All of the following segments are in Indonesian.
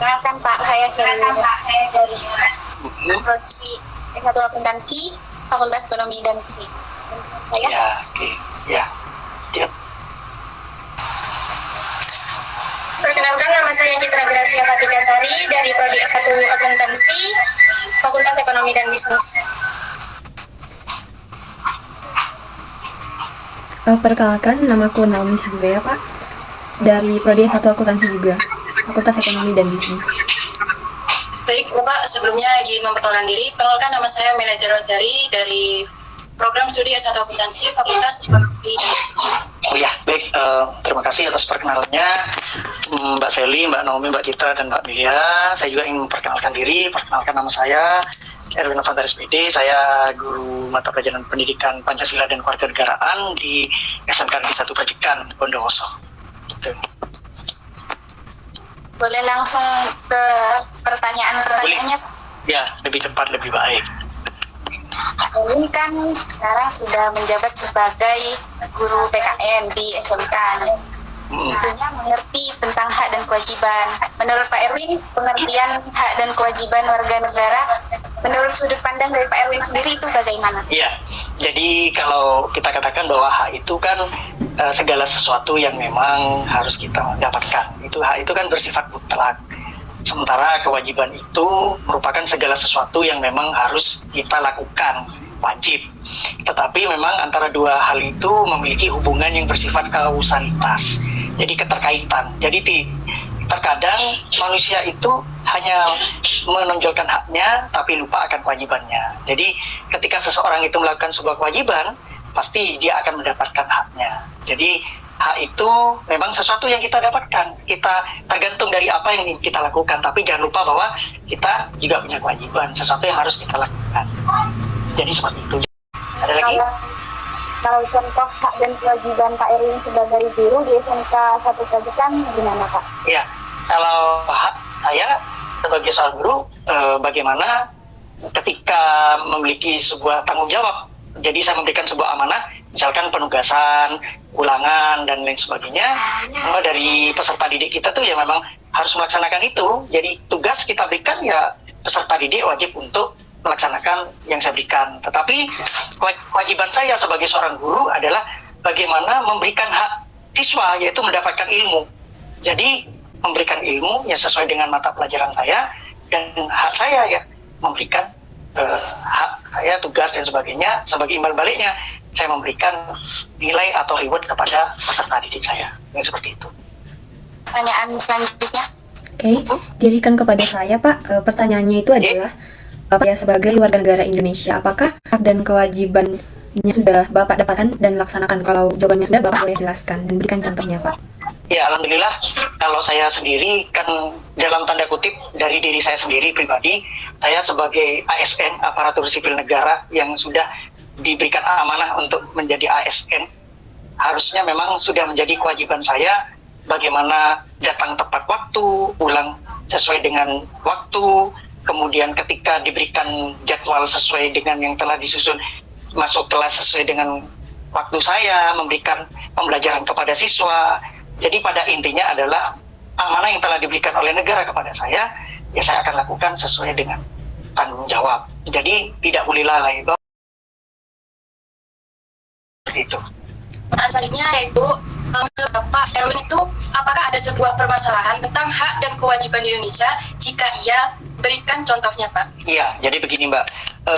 Perkenalkan Pak, saya dari Prodi S1 Akuntansi, Fakultas Ekonomi dan Bisnis. Dan saya Ya, oke. Ya. Siap. perkenalkan, nama saya Citra Gracia Fatikasari dari Prodi S1 Akuntansi, Fakultas Ekonomi dan Bisnis. Perkenalkan, namaku Naomi Sugaya, Pak. Dari Prodi S1 Akuntansi juga, Fakultas Ekonomi dan Bisnis. Baik, Bapak, sebelumnya izin memperkenalkan diri. Perkenalkan, nama saya Meladia Rosari dari Program Studi S1 Akuntansi, Fakultas Ekonomi dan Bisnis. Oh ya, baik. Terima kasih atas perkenalannya, Mbak Seli, Mbak Naomi, Mbak Citra, dan Mbak Melia. Saya juga ingin memperkenalkan diri. Perkenalkan, nama saya Erwin Novanto SPD. Saya guru mata pelajaran pendidikan Pancasila dan Kewarganegaraan di SMK Negeri 1 Pacitan, Bondowoso. Gitu. Boleh langsung ke pertanyaan-pertanyaannya? Ya, lebih cepat, lebih baik. Erwin kan sekarang sudah menjabat sebagai guru PKN di SMK. Tentunya mengerti tentang hak dan kewajiban. Menurut Pak Erwin, pengertian hak dan kewajiban warga negara menurut sudut pandang dari Pak Erwin sendiri itu bagaimana? Iya, jadi kalau kita katakan bahwa hak itu kan segala sesuatu yang memang harus kita dapatkan. Hak itu kan bersifat mutlak. Sementara kewajiban itu merupakan segala sesuatu yang memang harus kita lakukan, wajib. Tetapi memang antara dua hal itu memiliki hubungan yang bersifat kausalitas, jadi keterkaitan. Jadi terkadang manusia itu hanya menonjolkan haknya tapi lupa akan kewajibannya. Jadi ketika seseorang itu melakukan sebuah kewajiban, pasti dia akan mendapatkan haknya. Jadi hak itu memang sesuatu yang kita dapatkan. Kita tergantung dari apa yang kita lakukan. Tapi jangan lupa bahwa kita juga punya kewajiban, sesuatu yang harus kita lakukan. Jadi seperti itu. Ada lagi? Kalau contoh hak dan kewajiban Pak Erwin sebagai guru di SMK 1 Pacitan gimana Pak? Ya, kalau hak saya sebagai seorang guru, bagaimana ketika memiliki sebuah tanggung jawab. Jadi saya memberikan sebuah amanah, misalkan penugasan, ulangan, dan lain sebagainya. Dari peserta didik kita tuh ya memang harus melaksanakan itu. Jadi tugas kita berikan ya peserta didik wajib untuk melaksanakan yang saya berikan. Tetapi kewajiban saya sebagai seorang guru adalah bagaimana memberikan hak siswa, yaitu mendapatkan ilmu. Jadi memberikan ilmu yang sesuai dengan mata pelajaran saya, dan hak saya ya memberikan hak saya, tugas dan sebagainya. Sebagai imbal baliknya saya memberikan nilai atau reward kepada peserta didik saya, yang seperti itu. Pertanyaan selanjutnya. Oke, jadikan kepada saya, Pak. Pertanyaannya itu adalah, Bapak sebagai warga negara Indonesia, apakah hak dan kewajibannya sudah Bapak dapatkan dan laksanakan? Kalau jawabannya sudah, Bapak boleh jelaskan dan berikan contohnya, Pak. Ya, alhamdulillah, kalau saya sendiri kan dalam tanda kutip dari diri saya sendiri pribadi, saya sebagai ASN, aparatur sipil negara yang sudah diberikan amanah untuk menjadi ASN, harusnya memang sudah menjadi kewajiban saya bagaimana datang tepat waktu, pulang sesuai dengan waktu, kemudian ketika diberikan jadwal sesuai dengan yang telah disusun, masuk kelas sesuai dengan waktu saya, memberikan pembelajaran kepada siswa. Jadi pada intinya adalah amanah yang telah diberikan oleh negara kepada saya, ya saya akan lakukan sesuai dengan tanggung jawab. Jadi tidak boleh lalai. Seperti itu. Selanjutnya yaitu, Pak Erwin itu, apakah ada sebuah permasalahan tentang hak dan kewajiban di Indonesia? Jika iya, berikan contohnya, Pak. Iya, jadi begini Mbak.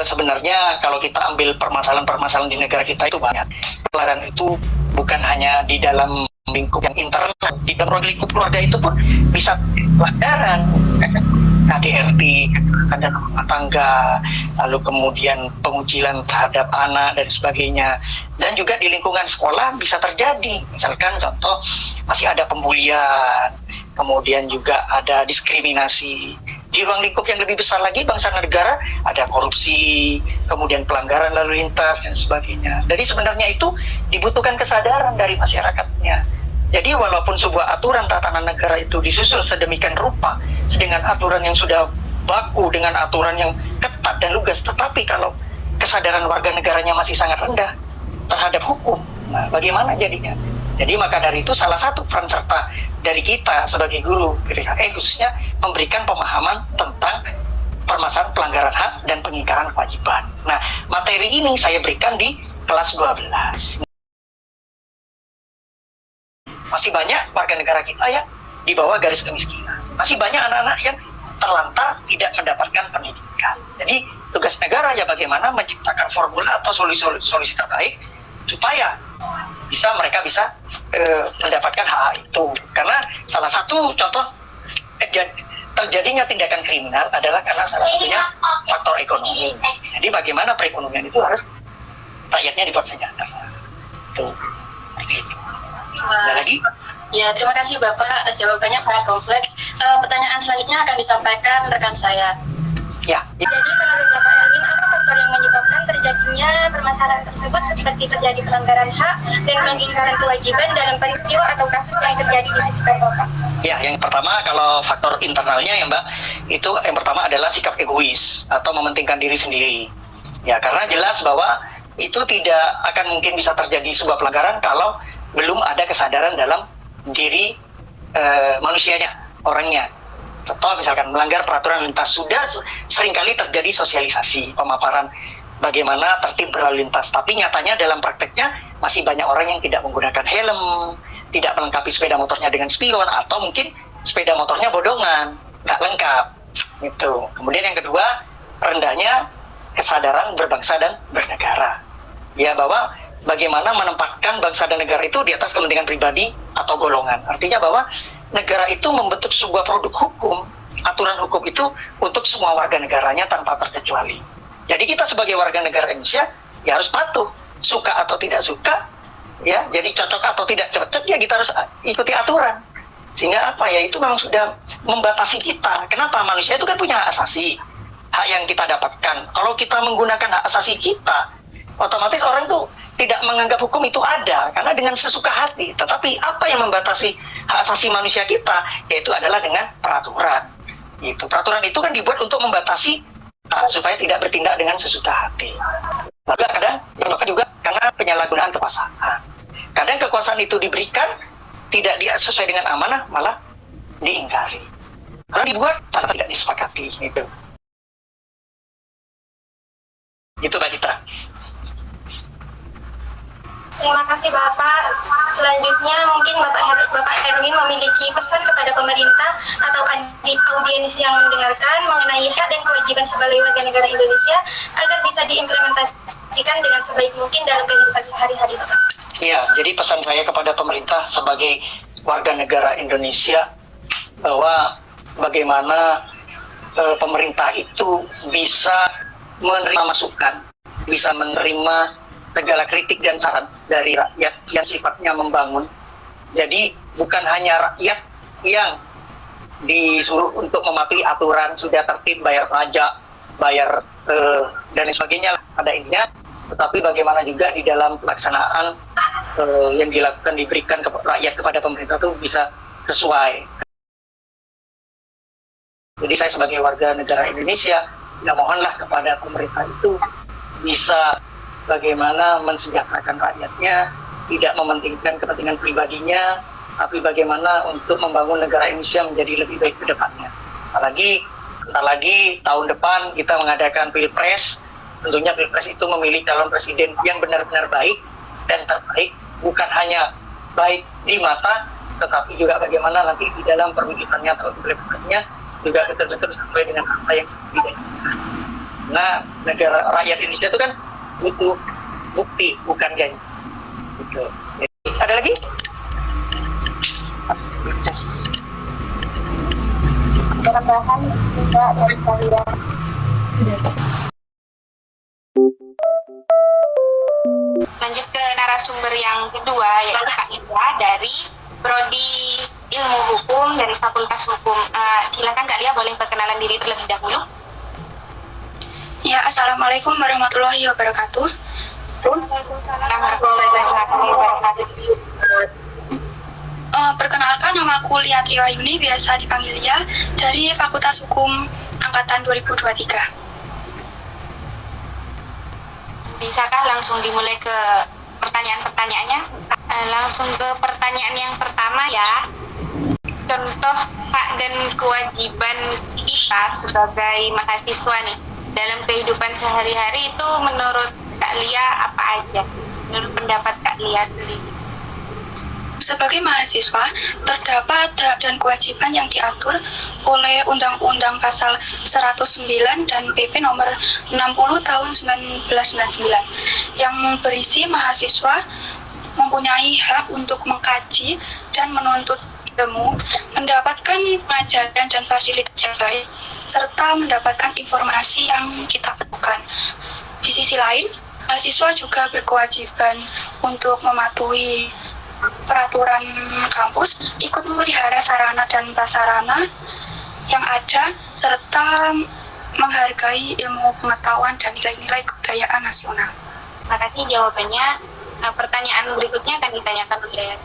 Sebenarnya kalau kita ambil permasalahan-permasalahan di negara kita itu banyak. Pelanggaran itu bukan hanya di dalam lingkup yang internal, di dalam lingkup keluarga itu pun bisa pelanggaran. KDRT, ada rumah tangga, lalu kemudian pengucilan terhadap anak dan sebagainya. Dan juga di lingkungan sekolah bisa terjadi, misalkan contoh masih ada pembulian, kemudian juga ada diskriminasi. Di ruang lingkup yang lebih besar lagi, bangsa dan negara, ada korupsi, kemudian pelanggaran lalu lintas dan sebagainya. Jadi sebenarnya itu dibutuhkan kesadaran dari masyarakatnya. Jadi walaupun sebuah aturan tatanan negara itu disusun sedemikian rupa, dengan aturan yang sudah baku, dengan aturan yang ketat dan lugas, tetapi kalau kesadaran warga negaranya masih sangat rendah terhadap hukum, Nah, bagaimana jadinya? Jadi maka dari itu salah satu peran serta dari kita sebagai guru PKN khususnya memberikan pemahaman tentang permasalahan pelanggaran hak dan pengingkaran kewajiban. Nah, materi ini saya berikan di kelas 12. Masih banyak warga negara kita yang di bawah garis kemiskinan. Masih banyak anak-anak yang terlantar tidak mendapatkan pendidikan. Jadi tugas negara ya bagaimana menciptakan formula atau solusi terbaik supaya mereka bisa mendapatkan hak itu. Karena salah satu contoh terjadinya tindakan kriminal adalah karena salah satunya faktor ekonomi. Jadi bagaimana perekonomian itu harus rakyatnya dibuat sejahtera. Itu. Ada lagi? Ya, terima kasih Bapak atas jawabannya sangat kompleks. Pertanyaan selanjutnya akan disampaikan rekan saya. Ya. Jadi menurut Bapak Erwin, apa faktor yang menyebabkan terjadinya permasalahan tersebut seperti terjadi pelanggaran hak dan pengingkaran kewajiban dalam peristiwa atau kasus yang terjadi di sekitar Bapak? Ya, yang pertama kalau faktor internalnya ya Mbak, itu yang pertama adalah sikap egois atau mementingkan diri sendiri. Ya, karena jelas bahwa itu tidak akan mungkin bisa terjadi sebuah pelanggaran kalau belum ada kesadaran dalam diri manusianya, orangnya. Contoh misalkan melanggar peraturan lintas, sudah seringkali terjadi sosialisasi, pemaparan bagaimana tertib berlalu lintas. Tapi nyatanya dalam prakteknya masih banyak orang yang tidak menggunakan helm, tidak melengkapi sepeda motornya dengan spion, atau mungkin sepeda motornya bodongan, nggak lengkap. Gitu. Kemudian yang kedua, rendahnya kesadaran berbangsa dan bernegara. Ya, bahwa bagaimana menempatkan bangsa dan negara itu di atas kepentingan pribadi atau golongan. Artinya bahwa negara itu membentuk sebuah produk hukum, aturan hukum itu untuk semua warga negaranya tanpa terkecuali. Jadi kita sebagai warga negara Indonesia ya harus patuh, suka atau tidak suka, ya. Jadi cocok atau tidak cocok ya kita harus ikuti aturan. Sehingga apa ya, itu memang sudah membatasi kita. Kenapa? Manusia itu kan punya hak asasi, hak yang kita dapatkan. Kalau kita menggunakan hak asasi kita, otomatis orang tuh tidak menganggap hukum itu ada, karena dengan sesuka hati. Tetapi apa yang membatasi hak asasi manusia kita, yaitu adalah dengan peraturan. Itu peraturan itu kan dibuat untuk membatasi supaya tidak bertindak dengan sesuka hati. Lalu kadang juga karena penyalahgunaan kekuasaan. Kadang kekuasaan itu diberikan tidak sesuai dengan amanah, malah diingkari. Karena dibuat tanpa tidak disepakati. Itu Mbak Citra. Terima kasih Bapak. Selanjutnya mungkin Bapak Erwin memiliki pesan kepada pemerintah atau audiens yang mendengarkan mengenai hak dan kewajiban sebagai warga negara Indonesia agar bisa diimplementasikan dengan sebaik mungkin dalam kehidupan sehari-hari Bapak. Ya, jadi pesan saya kepada pemerintah sebagai warga negara Indonesia bahwa bagaimana pemerintah itu bisa menerima masukan, bisa menerima segala kritik dan saran dari rakyat yang sifatnya membangun. Jadi bukan hanya rakyat yang disuruh untuk mematuhi aturan, sudah tertib bayar pajak, bayar dan sebagainya pada intinya, tetapi bagaimana juga di dalam pelaksanaan yang dilakukan, diberikan ke rakyat kepada pemerintah itu bisa sesuai. Jadi saya sebagai warga negara Indonesia, ya mohonlah kepada pemerintah itu bisa bagaimana mensejahterakan rakyatnya, tidak mementingkan kepentingan pribadinya, tapi bagaimana untuk membangun negara Indonesia menjadi lebih baik ke depannya. Apalagi, bentar lagi tahun depan kita mengadakan pilpres, tentunya pilpres itu memilih calon presiden yang benar-benar baik dan terbaik, bukan hanya baik di mata, tetapi juga bagaimana nanti di dalam perwujudannya atau implementasinya juga betul-betul sesuai dengan apa yang dijanjikan. Nah, negara rakyat Indonesia itu kan butuh bukti, bukan janji. Gitu. Jadi, ada lagi? Tambahan juga dari kalian. Sudah. Lanjut ke narasumber yang kedua, yaitu Kak Lia dari Prodi Ilmu Hukum dari Fakultas Hukum. Silakan Kak Lia, boleh perkenalan diri terlebih dahulu. Ya, Assalamualaikum warahmatullahi wabarakatuh. Waalaikumsalam warahmatullahi wabarakatuh. Perkenalkan, nama aku Lia Triwayuni, biasa dipanggil Lia, dari Fakultas Hukum Angkatan 2023. Bisakah langsung dimulai ke pertanyaan-pertanyaannya. Langsung ke pertanyaan yang pertama ya. Contoh hak dan kewajiban kita sebagai mahasiswa nih dalam kehidupan sehari-hari itu menurut Kak Lia apa aja? Menurut pendapat Kak Lia sendiri. Sebagai mahasiswa, terdapat hak dan kewajiban yang diatur oleh Undang-Undang Pasal 109 dan PP Nomor 60 Tahun 1999 yang berisi mahasiswa mempunyai hak untuk mengkaji dan menuntut ilmu, mendapatkan pengajaran dan fasilitas yang baik, serta mendapatkan informasi yang kita perlukan. Di sisi lain, mahasiswa juga berkewajiban untuk mematuhi peraturan kampus, ikut memelihara sarana dan prasarana yang ada, serta menghargai ilmu pengetahuan dan nilai-nilai kebudayaan nasional. Terima kasih jawabannya. Pertanyaan berikutnya akan ditanyakan oleh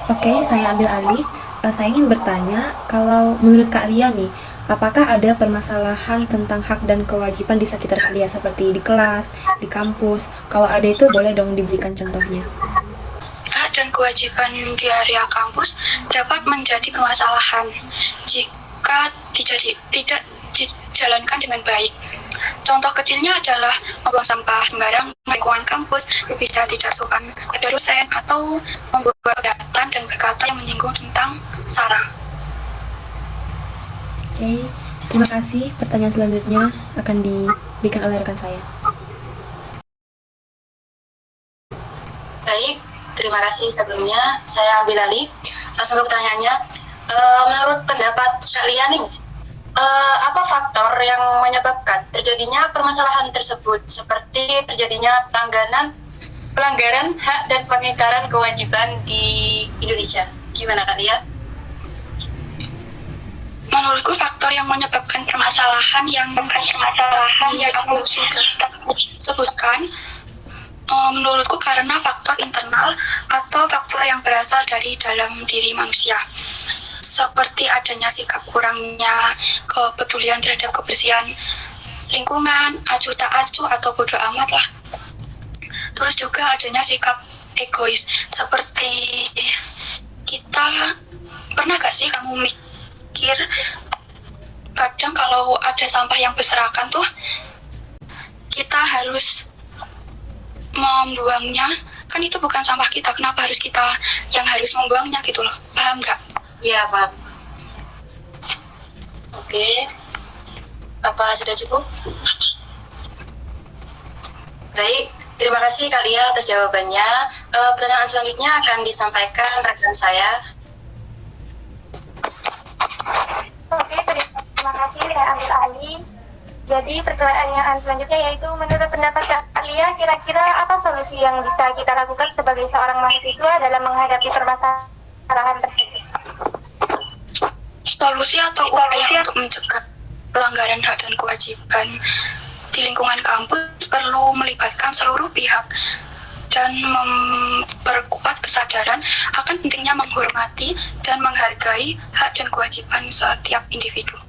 Oke, saya ambil alih. Saya ingin bertanya, kalau menurut Kak Lia nih, apakah ada permasalahan tentang hak dan kewajiban di sekitar Kak Lia seperti di kelas, di kampus? Kalau ada itu boleh dong diberikan contohnya. Hak dan kewajiban di area kampus dapat menjadi permasalahan jika tidak dijalankan dengan baik. Contoh kecilnya adalah membuang sampah sembarang di lingkungan kampus, berbicara tidak sopan kepada dosen, atau membuat kegiatan dan berkata yang menyinggung tentang SARA. Oke, terima kasih. Pertanyaan selanjutnya akan diberikan oleh rekan saya. Baik, terima kasih sebelumnya. Saya ambil alih. Langsung ke pertanyaannya. Menurut pendapat kalian nih, apa faktor yang menyebabkan terjadinya permasalahan tersebut, seperti terjadinya pelanggaran hak dan pengingkaran kewajiban di Indonesia? Gimana Kak Lia? Menurutku faktor yang menyebabkan permasalahan yang aku sudah sebutkan, menurutku karena faktor internal atau faktor yang berasal dari dalam diri manusia, seperti adanya sikap kurangnya kepedulian terhadap kebersihan lingkungan, acuh tak acuh atau bodoh amat lah. Terus juga adanya sikap egois, seperti kita pernah gak sih kamu mikir kadang kalau ada sampah yang berserakan tuh kita harus membuangnya, kan itu bukan sampah kita, kenapa harus kita yang harus membuangnya gitu loh, paham gak? Iya, Pak. Oke. Apa sudah cukup? Baik, terima kasih Kak Lia atas jawabannya. Pertanyaan selanjutnya akan disampaikan rekan saya. Oke, terima kasih. Saya ambil alih. Jadi pertanyaan selanjutnya yaitu menurut pendapat Kak Lia, kira-kira apa solusi yang bisa kita lakukan sebagai seorang mahasiswa dalam menghadapi permasalahan tersebut? Solusi atau upaya untuk mencegah pelanggaran hak dan kewajiban di lingkungan kampus perlu melibatkan seluruh pihak dan memperkuat kesadaran akan pentingnya menghormati dan menghargai hak dan kewajiban setiap individu.